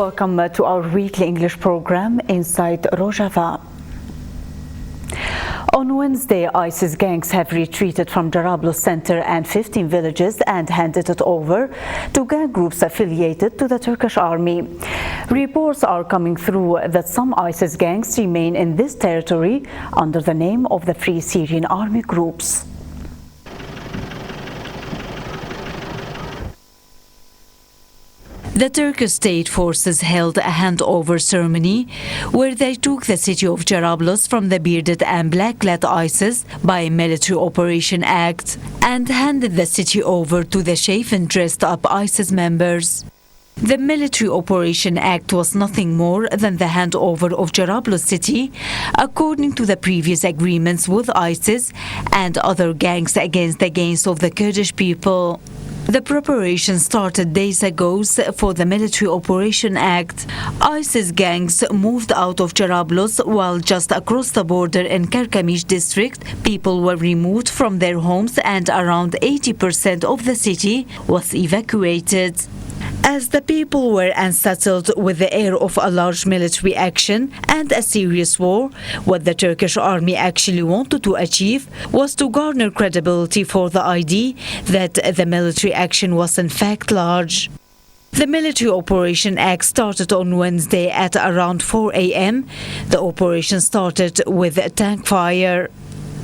Welcome to our weekly English program Inside ROJAVA. On Wednesday, ISIS gangs have retreated from Jarablus center and 15 villages and handed it over to gang groups affiliated to the Turkish army. Reports are coming through that some ISIS gangs remain in this territory under the name of the Free Syrian Army groups. The Turkish state forces held a handover ceremony where they took the city of Jarablus from the bearded and black-clad ISIS by Military Operation Act and handed the city over to the shaven dressed-up ISIS members. The Military Operation Act was nothing more than the handover of Jarablus city according to the previous agreements with ISIS and other gangs against the gains of the Kurdish people. The preparation started days ago for the Military Operation Act. ISIS gangs moved out of Jarablus while just across the border in Karkamish district, people were removed from their homes and around 80% of the city was evacuated. As the people were unsettled with the air of a large military action and a serious war, what the Turkish army actually wanted to achieve was to garner credibility for the idea that the military action was in fact large. The Military Operation Act started on Wednesday at around 4 a.m. The operation started with tank fire.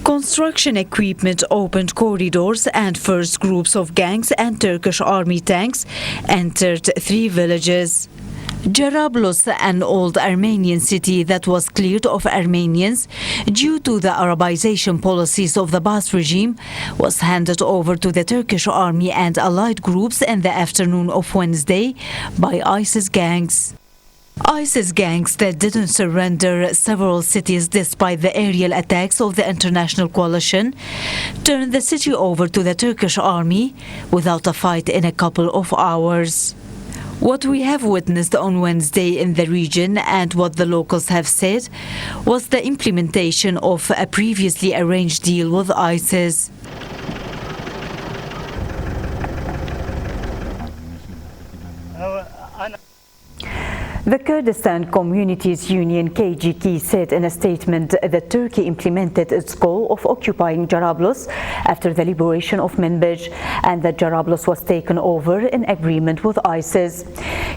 Construction equipment opened corridors and first groups of gangs and Turkish army tanks entered 3 villages. Jarablus, an old Armenian city that was cleared of Armenians due to the Arabization policies of the Ba'ath regime, was handed over to the Turkish army and allied groups in the afternoon of Wednesday by ISIS gangs. ISIS gangs that didn't surrender several cities despite the aerial attacks of the international coalition turned the city over to the Turkish army without a fight in a couple of hours. What we have witnessed on Wednesday in the region and what the locals have said was the implementation of a previously arranged deal with ISIS. The Kurdistan Communities Union KGK said in a statement that Turkey implemented its goal of occupying Jarablus after the liberation of Manbij and that Jarablus was taken over in agreement with ISIS.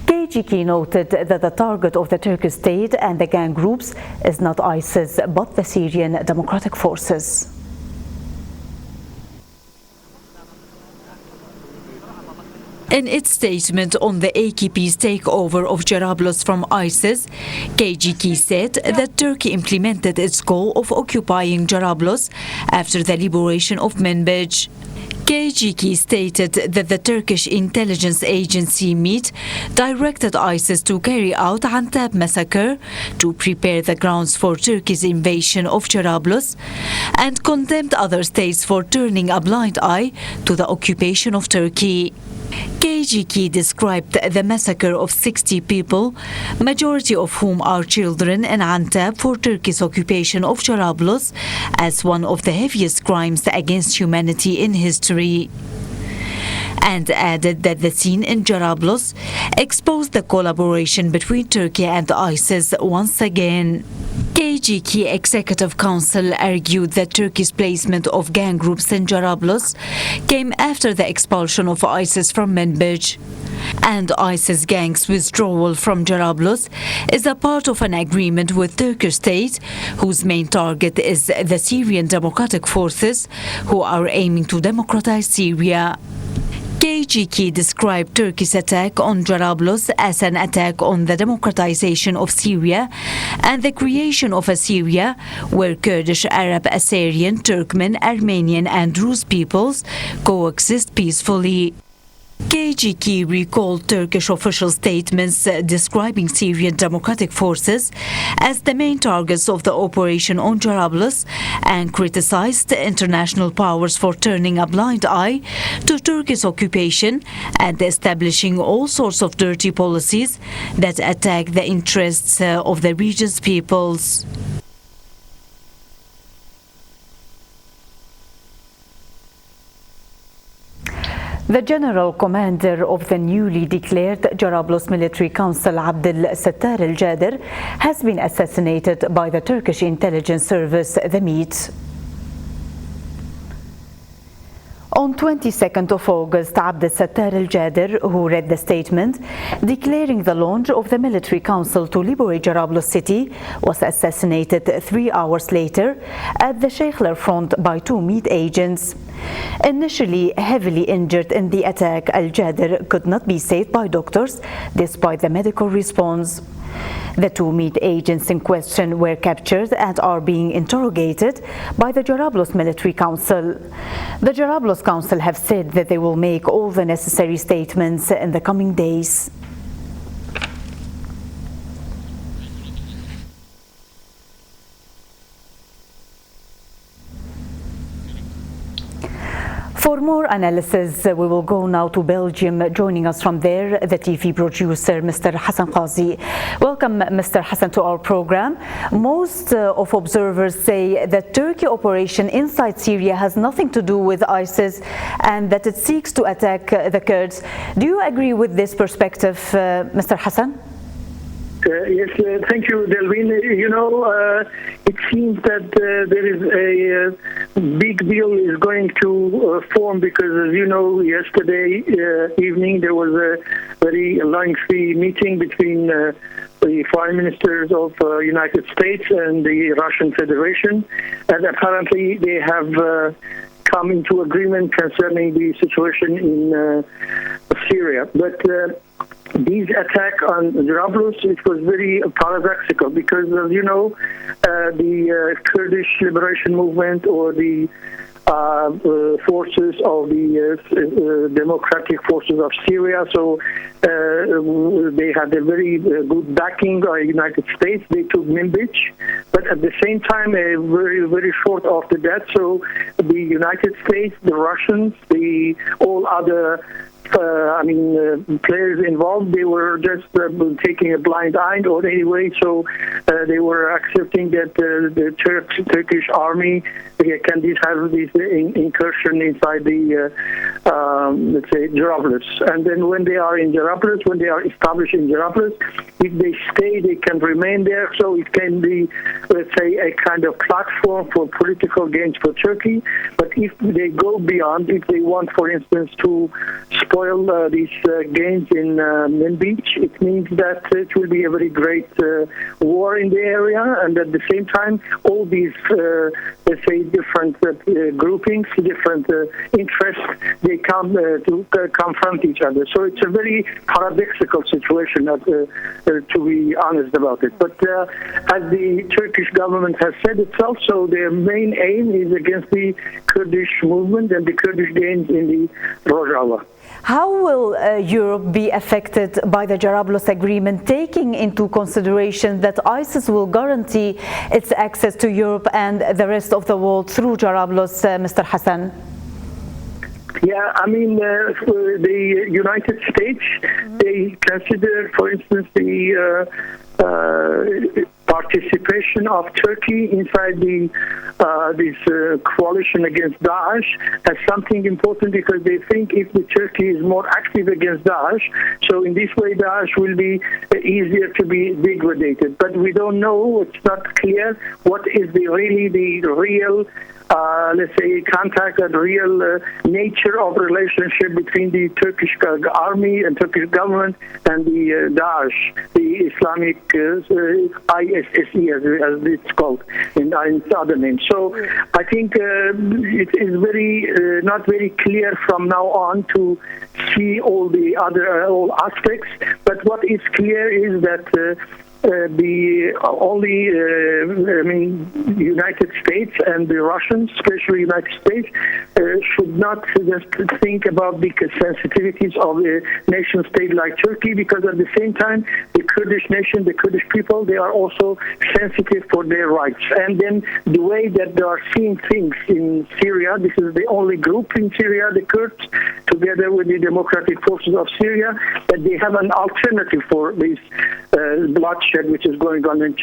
KGK noted that the target of the Turkish state and the gang groups is not ISIS but the Syrian Democratic Forces. In its statement on the AKP's takeover of Jarablus from ISIS, KGK said that Turkey implemented its goal of occupying Jarablus after the liberation of Manbij. KGK stated that the Turkish intelligence agency MIT directed ISIS to carry out Antab massacre to prepare the grounds for Turkey's invasion of Jarablus and condemned other states for turning a blind eye to the occupation of Turkey. KGK described the massacre of 60 people, majority of whom are children in Antab for Turkey's occupation of Jarablus, as one of the heaviest crimes against humanity in history. And added that the scene in Jarablus exposed the collaboration between Turkey and ISIS once again. KGK Executive Council argued that Turkey's placement of gang groups in Jarablus came after the expulsion of ISIS from Manbij. And ISIS gangs' withdrawal from Jarablus is a part of an agreement with Turkish state, whose main target is the Syrian Democratic Forces, who are aiming to democratize Syria. KGK described Turkey's attack on Jarablus as an attack on the democratization of Syria and the creation of a Syria where Kurdish, Arab, Assyrian, Turkmen, Armenian and Druze peoples coexist peacefully. KGK recalled Turkish official statements describing Syrian Democratic Forces as the main targets of the operation on Jarablus and criticized the international powers for turning a blind eye to Turkey's occupation and establishing all sorts of dirty policies that attack the interests of the region's peoples. The General Commander of the newly declared Jarablus Military Council, Abdel Sattar al-Jader, has been assassinated by the Turkish intelligence service, the MIT. On 22nd of August, Abdel Sattar al-Jader, who read the statement declaring the launch of the military council to liberate Jarablus city, was assassinated 3 hours later at the Sheikh front by 2 MIT agents. Initially heavily injured in the attack, al-Jader could not be saved by doctors despite the medical response. The 2 MIT agents in question were captured and are being interrogated by the Jarablus Military Council. The Jarablus Council have said that they will make all the necessary statements in the coming days. For more analysis, we will go now to Belgium. Joining us from there, the TV producer, Mr. Hassan Qazi. Welcome, Mr. Hassan, to our program. Most of observers say that Turkey operation inside Syria has nothing to do with ISIS and that it seeks to attack the Kurds. Do you agree with this perspective, Mr. Hassan? Yes, thank you, Delvin. It seems that there is a big deal is going to form because, as you know, yesterday evening there was a very lengthy meeting between the foreign ministers of United States and the Russian Federation, and apparently they have come into agreement concerning the situation in Syria. But this attack on Jarablus, it was very paradoxical because, as you know, the Kurdish liberation movement or the forces of the democratic forces of Syria, so they had a very good backing by the United States. They took Manbij, but at the same time, very short after that, so the United States, the Russians, all other players involved, they were just taking a blind eye or anyway, so they were accepting that the Turkish army can have this incursion inside the, let's say, Jarablus. And then when they are in Jarablus, when they are established in Jarablus, if they stay, they can remain there, so it can be, let's say, a kind of platform for political gains for Turkey. But if they go beyond, if they want, for instance, to spoil these gains in Manbij, it means that it will be a very great war in the area, and at the same time, all these, let's say, different groupings, different interests, they come to confront each other. So it's a very paradoxical situation, to be honest about it. But as the Turkish government has said itself, so their main aim is against the Kurdish movement and the Kurdish gains in the ROJAVA. How will Europe be affected by the Jarablus agreement, taking into consideration that ISIS will guarantee its access to Europe and the rest of the world through Jarablus, Mr. Hassan? Yeah, the United States, they consider, for instance, the participation of Turkey inside this coalition against Daesh as something important because they think if the Turkey is more active against Daesh, so in this way Daesh will be easier to be degraded. But we don't know, it's not clear what is the real let's say, contact and real nature of relationship between the Turkish army and Turkish government and the Daesh, the Islamic ISSE, as it's called in other names. So I think it is not very clear from now on to see all the other aspects. But what is clear is that the only, United States and the Russians, especially United States, should not just think about the sensitivities of a nation state like Turkey, because at the same time, the Kurdish nation, the Kurdish people, they are also sensitive for their rights. And then the way that they are seeing things in Syria, this is the only group in Syria, the Kurds, together with the democratic forces of Syria, that they have an alternative for this bloodshed which is going on in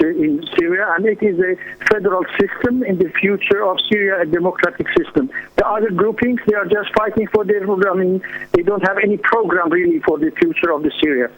Syria, and it is a federal system in the future of Syria, a democratic system. The other groupings, they are just fighting for their, they don't have any program really for the future of the Syria.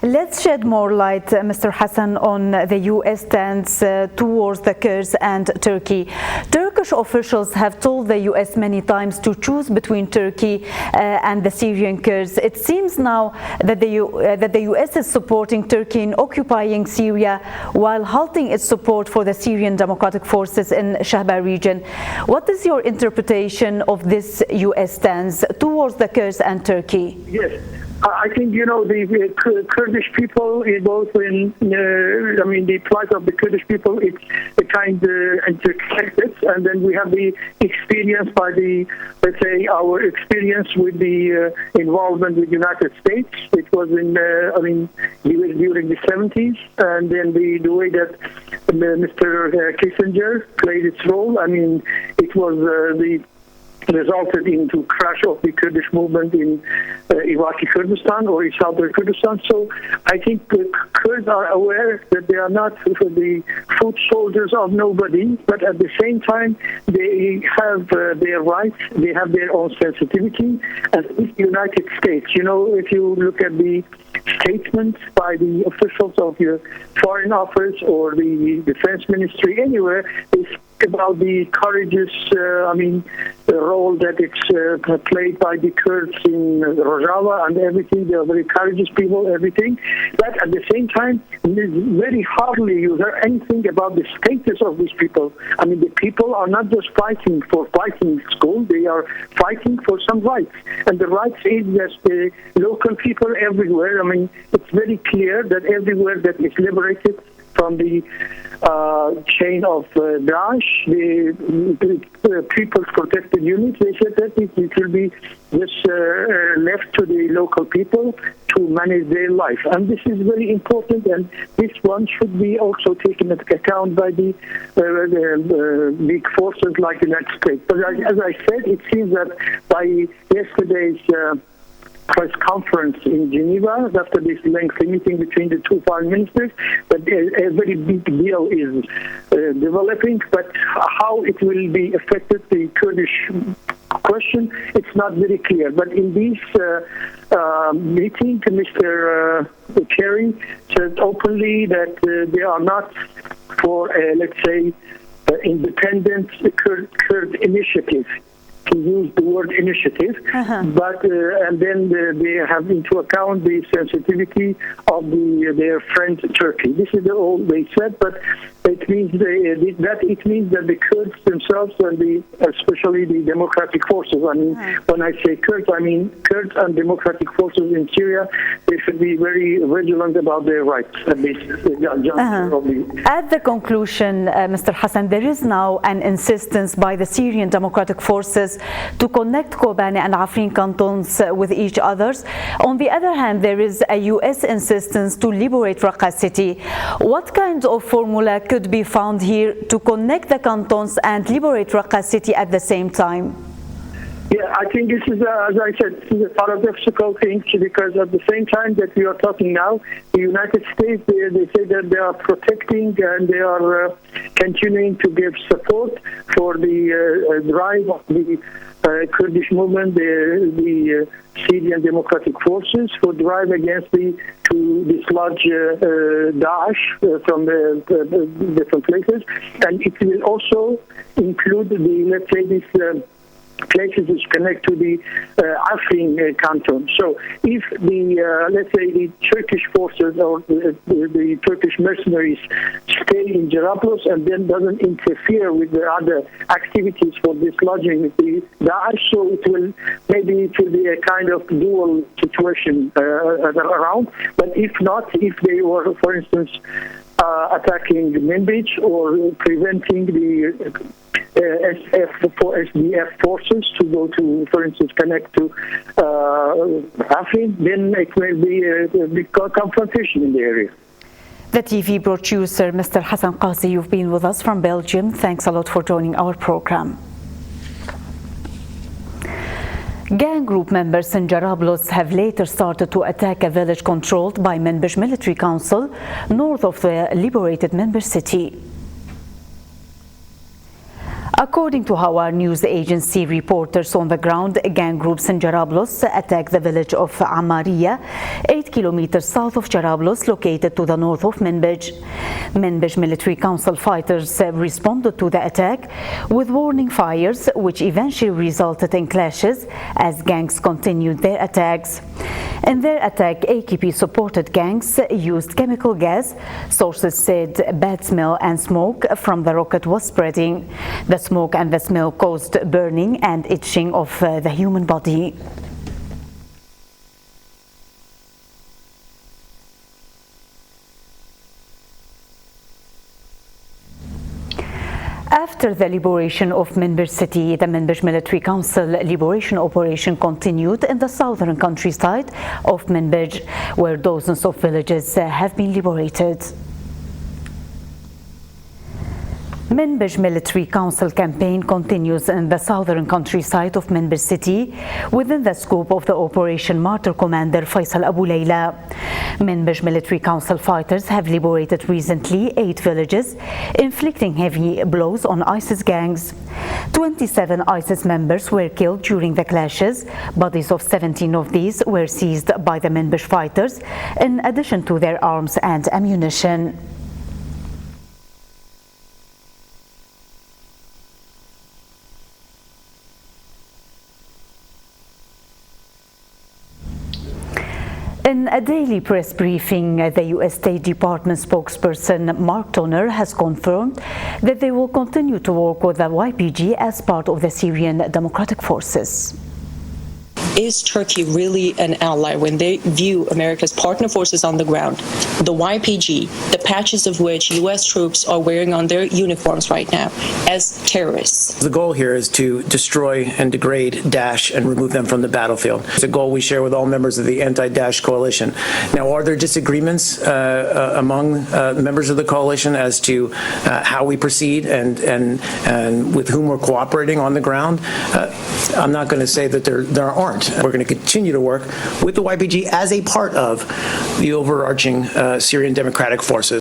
Let's shed more light, Mr. Hassan, on the U.S. stance towards the Kurds and Turkey. Turkish officials have told the U.S. many times to choose between Turkey and the Syrian Kurds. It seems now that the U.S. is supporting Turkey in occupying Syria while halting its support for the Syrian Democratic Forces in Shahba region. What is your interpretation of this U.S. stance towards the Kurds and Turkey? Yes. I think, the Kurdish people, both in, the plight of the Kurdish people, it's a kind of interconnected. And then we have the experience by let's say, our experience with the involvement with the United States. It was during the 70s. And then the way that Mr. Kissinger played its role, it was resulted into crash of the Kurdish movement in Iraqi Kurdistan or in southern Kurdistan. So I think the Kurds are aware that they are not the foot soldiers of nobody, but at the same time they have their rights, they have their own sensitivity. And with the United States, if you look at the statements by the officials of your foreign office or the defense ministry anywhere, they speak about the courageous the role that it's played by the Kurds in ROJAVA and everything. They are very courageous people, everything. But at the same time, very hardly you hear anything about the status of these people. The people are not just fighting for fighting's goal, they are fighting for some rights. And the rights is that the local people everywhere, it's very clear that everywhere that is liberated from the chain of Daesh, the People's Protected Unit, they said that it will be just left to the local people to manage their life. And this is very important, and this one should be also taken into account by the big forces like the United States. But as I said, it seems that by yesterday's press conference in Geneva, after this lengthy meeting between the two foreign ministers, that a very big deal is developing, but how it will be affected, the Kurdish question, it's not very clear. But in this meeting, Mr. Kerry said openly that they are not for, let's say, independent Kurd initiative. To use the word initiative, but and then they have into account the sensitivity of their friend Turkey. This is all they said, but it means that the Kurds themselves and especially the democratic forces. When I say Kurds, I mean Kurds and democratic forces in Syria. They should be very vigilant about their rights. At least, At the conclusion, Mr. Hassan, there is now an insistence by the Syrian democratic forces to connect Kobani and Afrin cantons with each other. On the other hand, there is a U.S. insistence to liberate Raqqa city. What kind of formula could be found here to connect the cantons and liberate Raqqa city at the same time? Yeah, I think this is, as I said, this is a paradoxical thing, because at the same time that we are talking now, the United States, they say that they are protecting and they are continuing to give support for the drive of the Kurdish movement, the Syrian Democratic Forces, for drive against to dislodge Daesh from the different places. And it will also include let's say, this places which connect to the Afrin canton. So if let's say the Turkish forces or the Turkish mercenaries stay in Jarablus and then doesn't interfere with the other activities for dislodging the Daesh, so it will be a kind of dual situation around. But if not, if they were, for instance, attacking Manbij or preventing the SDF forces to go to, for instance, connect to Afrin, then it will be a big confrontation in the area. The TV producer, Mr. Hassan Qazi, you've been with us from Belgium. Thanks a lot for joining our program. Gang group members in Jarablus have later started to attack a village controlled by Manbij Military Council north of the liberated Manbij city. According to our news agency, reporters on the ground, gang groups in Jarablus attacked the village of Amariya, 8 kilometers south of Jarablus, located to the north of Manbij. Manbij Military Council fighters responded to the attack with warning fires, which eventually resulted in clashes as gangs continued their attacks. In their attack, AKP-supported gangs used chemical gas. Sources said bad smell and smoke from the rocket was spreading. The smoke and the smell caused burning and itching of the human body. After the liberation of Manbij city, the Manbij Military Council liberation operation continued in the southern countryside of Manbij, where dozens of villages have been liberated. Manbij Military Council campaign continues in the southern countryside of Manbij city within the scope of the Operation Martyr Commander Faisal Abu Layla. Manbij Military Council fighters have liberated recently 8 villages, inflicting heavy blows on ISIS gangs. 27 ISIS members were killed during the clashes. Bodies of 17 of these were seized by the Manbij fighters, in addition to their arms and ammunition. In a daily press briefing, the U.S. State Department spokesperson Mark Toner has confirmed that they will continue to work with the YPG as part of the Syrian Democratic Forces. Is Turkey really an ally when they view America's partner forces on the ground, the YPG, the patches of which U.S. troops are wearing on their uniforms right now, as terrorists? The goal here is to destroy and degrade Daesh and remove them from the battlefield. It's a goal we share with all members of the anti-Daesh coalition. Now, are there disagreements among members of the coalition as to how we proceed and with whom we're cooperating on the ground? I'm not going to say that there aren't. We're going to continue to work with the YPG as a part of the overarching Syrian Democratic Forces.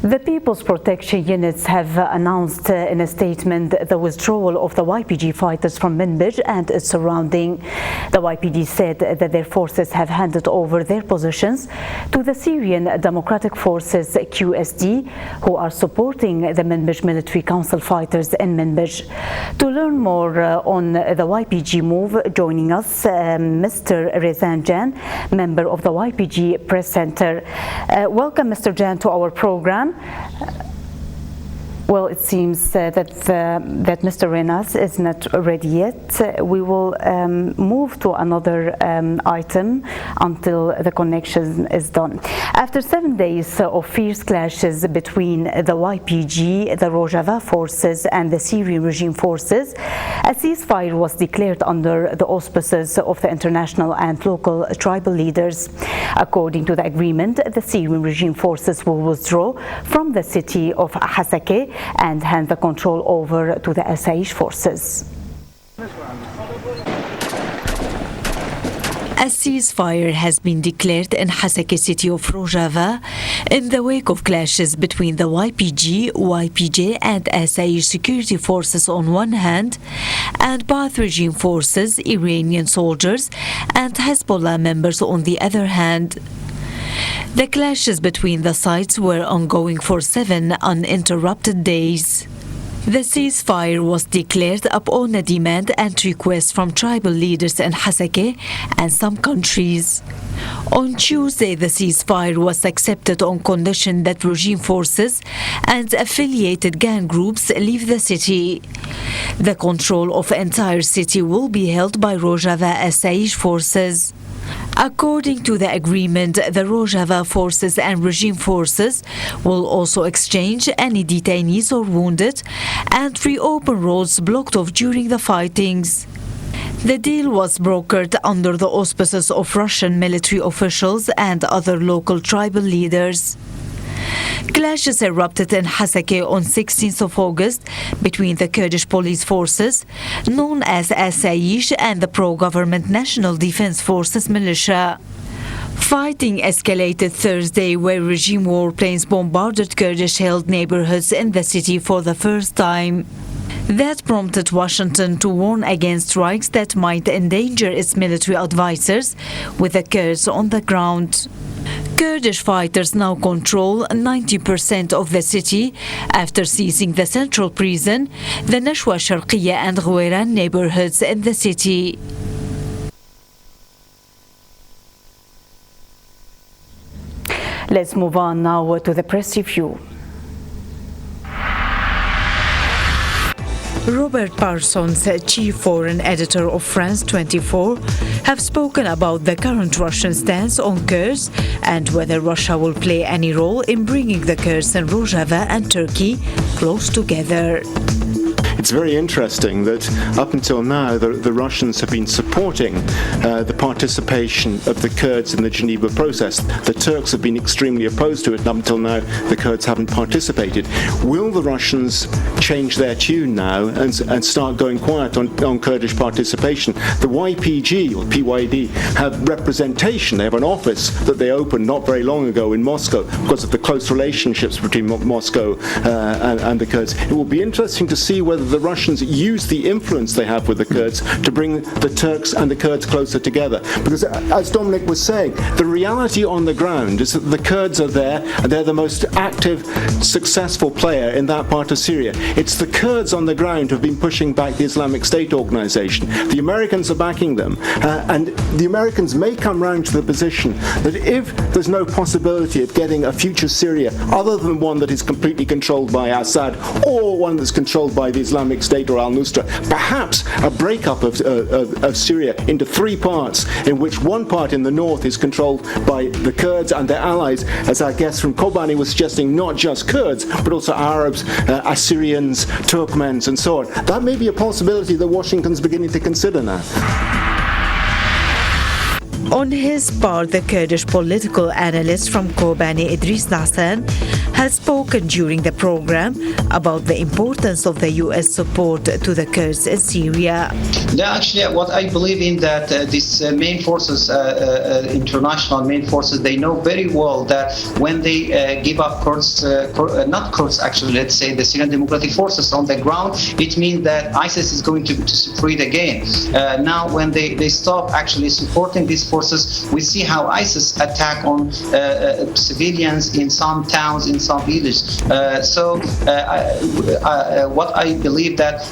The People's Protection Units have announced in a statement the withdrawal of the YPG fighters from Manbij and its surrounding. The YPG said that their forces have handed over their positions to the Syrian Democratic Forces QSD, who are supporting the Manbij Military Council fighters in Manbij. To learn more on the YPG move, joining us Mr. Rezan Jan, member of the YPG Press Center. Welcome, Mr. Jan, to our program. Well, it seems that Mr. Renas is not ready yet. We will move to another item until the connection is done. After 7 days of fierce clashes between the YPG, the ROJAVA forces and the Syrian regime forces, a ceasefire was declared under the auspices of the international and local tribal leaders. According to the agreement, the Syrian regime forces will withdraw from the city of Hasake and hand the control over to the Assassinated forces. A ceasefire has been declared in Hasake city of ROJAVA in the wake of clashes between the YPG, YPJ and Assassinated security forces on one hand and Ba'ath regime forces, Iranian soldiers and Hezbollah members on the other hand. The clashes between the sides were ongoing for 7 uninterrupted days. The ceasefire was declared upon a demand and request from tribal leaders in Hasake and some countries. On Tuesday, the ceasefire was accepted on condition that regime forces and affiliated gang groups leave the city. The control of the entire city will be held by ROJAVA Assassinated forces. According to the agreement, the ROJAVA forces and regime forces will also exchange any detainees or wounded and reopen roads blocked off during the fightings. The deal was brokered under the auspices of Russian military officials and other local tribal leaders. Clashes erupted in Hasake on 16th of August between the Kurdish police forces, known as Asayish, and the pro-government National Defense Forces militia. Fighting escalated Thursday, where regime warplanes bombarded Kurdish-held neighborhoods in the city for the first time. That prompted Washington to warn against strikes that might endanger its military advisors, with the Kurds on the ground. Kurdish fighters now control 90% of the city after seizing the central prison, the Nashwa Sharqiya and Ghweiran neighborhoods in the city. Let's move on now to the press review. Robert Parsons, chief foreign editor of France 24, have spoken about the current Russian stance on Kurds and whether Russia will play any role in bringing the Kurds in ROJAVA and Turkey close together. It's very interesting that up until now the Russians have been supporting the participation of the Kurds in the Geneva process. The Turks have been extremely opposed to it, and up until now the Kurds haven't participated. Will the Russians change their tune now and start going quiet on Kurdish participation? The YPG or PYD have representation. They have an office that they opened not very long ago in Moscow because of the close relationships between Moscow and the Kurds. It will be interesting to see whether the Russians use the influence they have with the Kurds to bring the Turks and the Kurds closer together. Because as Dominic was saying, the reality on the ground is that the Kurds are there and they're the most active, successful player in that part of Syria. It's the Kurds on the ground who have been pushing back the Islamic State organization. The Americans are backing them, and the Americans may come round to the position that if there's no possibility of getting a future Syria other than one that is completely controlled by Assad or one that's controlled by the Islamic State or al-Nusra, perhaps a breakup of Syria into three parts, in which one part in the north is controlled by the Kurds and their allies, as our guest from Kobani was suggesting, not just Kurds, but also Arabs, Assyrians, Turkmens, and so on. That may be a possibility that Washington's beginning to consider now. On his part, the Kurdish political analyst from Kobani, Idris Nassan, has spoken during the program about the importance of the U.S. support to the Kurds in Syria. Actually, what I believe in that these main forces, international main forces, they know very well that when they give up Kurds, not Kurds actually, let's say the Syrian Democratic Forces on the ground, it means that ISIS is going to succeed again. Now, when they stop actually supporting these forces, we see how ISIS attack on civilians in some towns, in some villages. What I believe that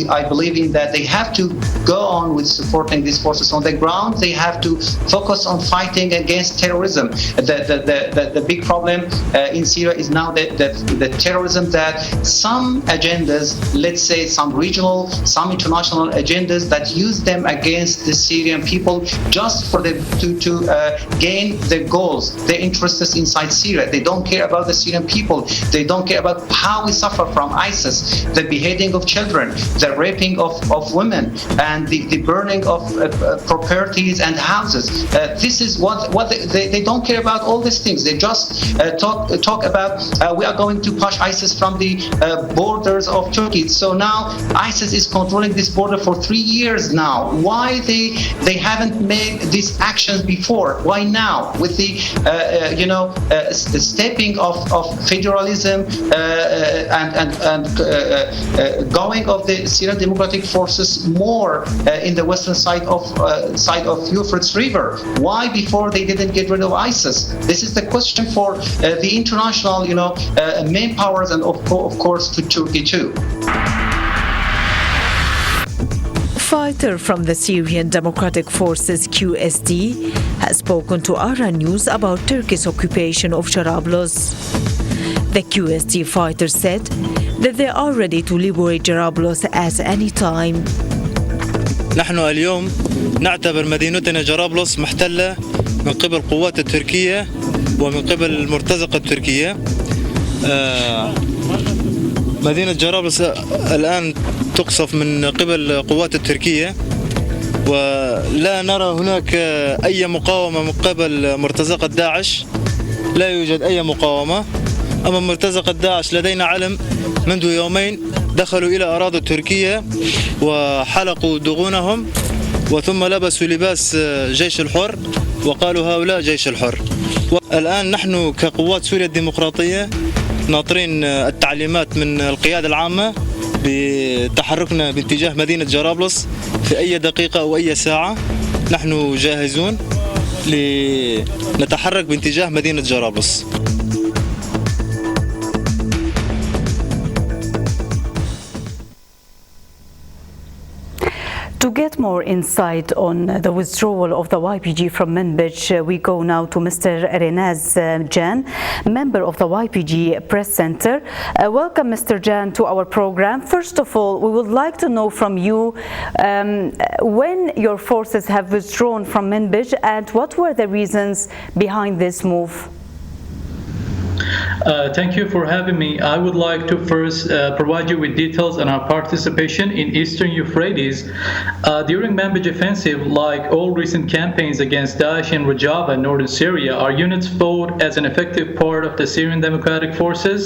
I believe in that they have to go on with supporting these forces on the ground. They have to focus on fighting against terrorism. The big problem in Syria is now the terrorism that some agendas, let's say some regional, some international agendas that use them against the Syrian people just for them to gain their goals, their interests inside Syria. They don't care about the Syrian people. They don't care about how we suffer from ISIS, the beheading of children, the raping of women, and the burning of properties and houses. This is what they don't care about all these things. They just talk about we are going to push ISIS from the borders of Turkey. So now ISIS is controlling this border for 3 years now. Why they haven't made these actions before? Why now? With the the stepping of federalism and going of the Syrian Democratic Forces more in the western side of Euphrates River. Why before they didn't get rid of ISIS? This is the question for the international, main powers, and of course to Turkey too. Fighter from the Syrian Democratic Forces QSD has spoken to Ara News about Turkey's occupation of Jarablus. The QSD fighter said that they are ready to liberate Jarablus at any time. نحن اليوم نعتبر مدينتنا جرابلس محتلة من قبل القوات التركية ومن قبل المرتزقة التركية. مدينة جرابلس الآن تقصف من قبل القوات التركية، ولا نرى هناك أي مقاومة من قبل مرتزقة داعش. لا يوجد أي مقاومة. أما مرتزقة داعش لدينا علم منذ يومين دخلوا إلى أراضي تركيا وحلقوا دغونهم وثم لبسوا لباس جيش الحر وقالوا هؤلاء جيش الحر. الآن نحن كقوات سوريا الديمقراطية ناطرين التعليمات من القيادة العامة بتحركنا باتجاه مدينة جرابلس في أي دقيقة أو أي ساعة. نحن جاهزون لنتحرك باتجاه مدينة جرابلس. To get more insight on the withdrawal of the YPG from Manbij, we go now to Mr. Ronahi Jan, member of the YPG Press Center. Welcome, Mr. Jan, to our program. First of all, we would like to know from you when your forces have withdrawn from Manbij and what were the reasons behind this move? Thank you for having me. I would like to first provide you with details on our participation in Eastern Euphrates. During Manbij offensive, like all recent campaigns against Daesh in ROJAVA in northern Syria, our units fought as an effective part of the Syrian Democratic Forces,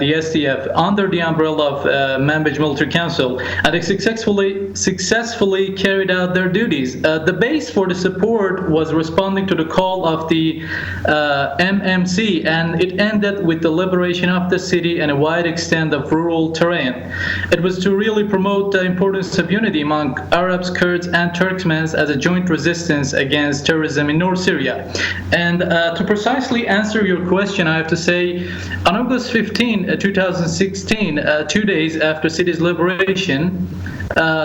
the SDF, under the umbrella of Manbij Military Council, and they successfully carried out their duties. The base for the support was responding to the call of the MMC, and it ended with the liberation of the city and a wide extent of rural terrain. It was to really promote the importance of unity among Arabs, Kurds, and Turkmens as a joint resistance against terrorism in North Syria. And to precisely answer your question, I have to say, on August 15, 2016, 2 days after city's liberation,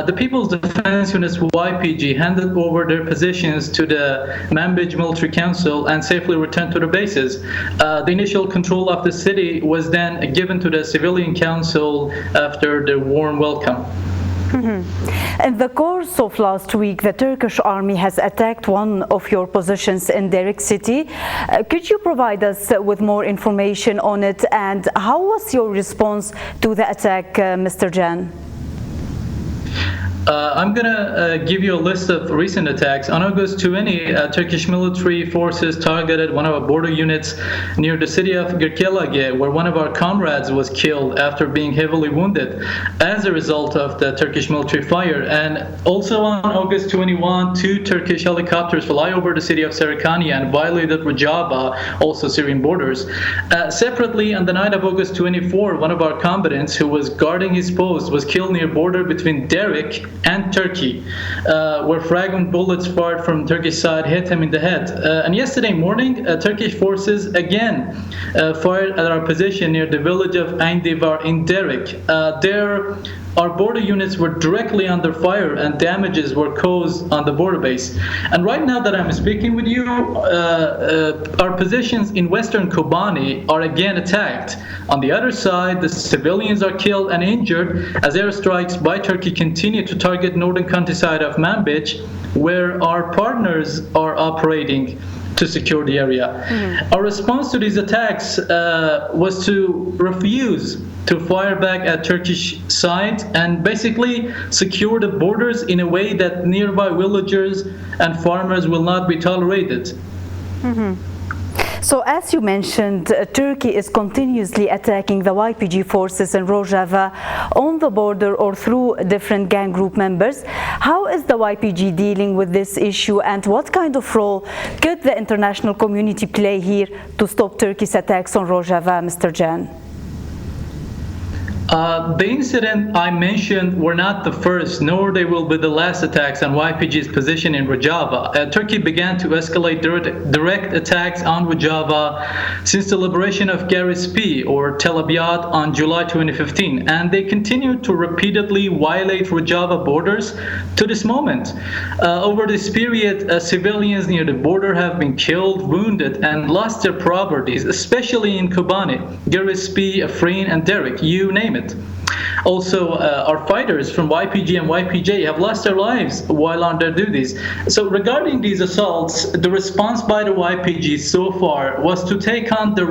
the People's Defense Units YPG handed over their positions to the Manbij Military Council and safely returned to their bases. The initial control of the city was then given to the Civilian Council after the warm welcome. In the course of last week, the Turkish army has attacked one of your positions in Derek city. Could you provide us with more information on it, and how was your response to the attack, Mr. Jan? I'm going to give you a list of recent attacks. On August 20, Turkish military forces targeted one of our border units near the city of Girkelage, where one of our comrades was killed after being heavily wounded as a result of the Turkish military fire. And also on August 21, 2 Turkish helicopters fly over the city of Serikania and violated ROJAVA, also Syrian borders. Separately, on the night of August 24, one of our combatants who was guarding his post was killed near border between Derek and Turkey, where fragment bullets fired from Turkish side hit him in the head. And yesterday morning, Turkish forces again fired at our position near the village of Ayndivar in Derek. There, our border units were directly under fire and damages were caused on the border base. And right now that I'm speaking with you, our positions in western Kobani are again attacked. On the other side, the civilians are killed and injured as airstrikes by Turkey continue to target northern countryside of Manbij, where our partners are operating to secure the area. Our response to these attacks was to refuse to fire back at Turkish side and basically secure the borders in a way that nearby villagers and farmers will not be tolerated. So as you mentioned, Turkey is continuously attacking the YPG forces in ROJAVA on the border or through different gang group members. How is the YPG dealing with this issue, and what kind of role could the international community play here to stop Turkey's attacks on ROJAVA, Mr. Jan? The incident I mentioned were not the first, nor they will be the last attacks on YPG's position in ROJAVA. Turkey began to escalate direct attacks on ROJAVA since the liberation of Garispi or Tel Abyad on July 2015, and they continue to repeatedly violate ROJAVA borders to this moment. Over this period, civilians near the border have been killed, wounded, and lost their properties, especially in Kobani, Garispi, Afrin, and Derek, you name it. Also, our fighters from YPG and YPJ have lost their lives while on their duties. So regarding these assaults, the response by the YPG so far was to take on the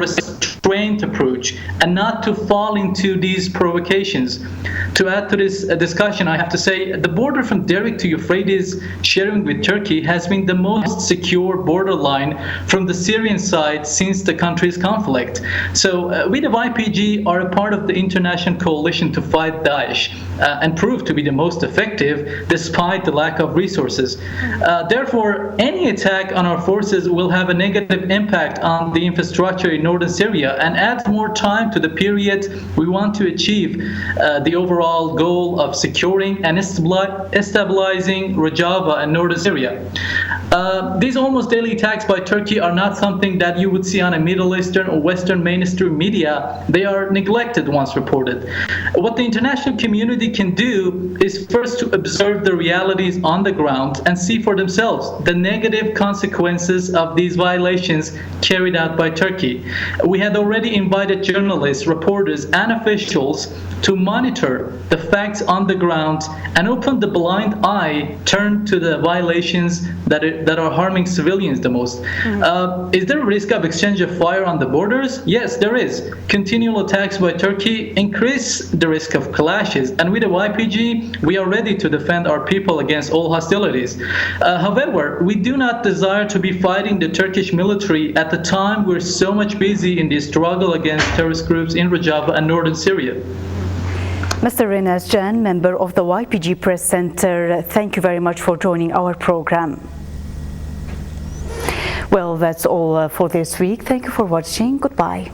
restrained approach and not to fall into these provocations. To add to this discussion, I have to say the border from Derek to Euphrates sharing with Turkey has been the most secure borderline from the Syrian side since the country's conflict. So we, the YPG, are a part of the international coalition to fight Daesh and prove to be the most effective despite the lack of resources. Therefore, any attack on our forces will have a negative impact on the infrastructure in northern Syria and adds more time to the period we want to achieve the overall goal of securing and stabilizing ROJAVA and northern Syria. These almost daily attacks by Turkey are not something that you would see on a Middle Eastern or Western mainstream media. They are neglected once reported. What the international community can do is first to observe the realities on the ground and see for themselves the negative consequences of these violations carried out by Turkey. We had already invited journalists, reporters, and officials to monitor the facts on the ground and open the blind eye turned to the violations that are harming civilians the most. Is there a risk of exchange of fire on the borders? Yes, there is. Continual attacks by Turkey increase the risk of clashes, and with the YPG, we are ready to defend our people against all hostilities. However, we do not desire to be fighting the Turkish military at the time we're so much busy in the struggle against terrorist groups in Rojava and northern Syria. Mr. Renas Jan, member of the YPG Press Center, thank you very much for joining our program. Well, that's all for this week. Thank you for watching. Goodbye.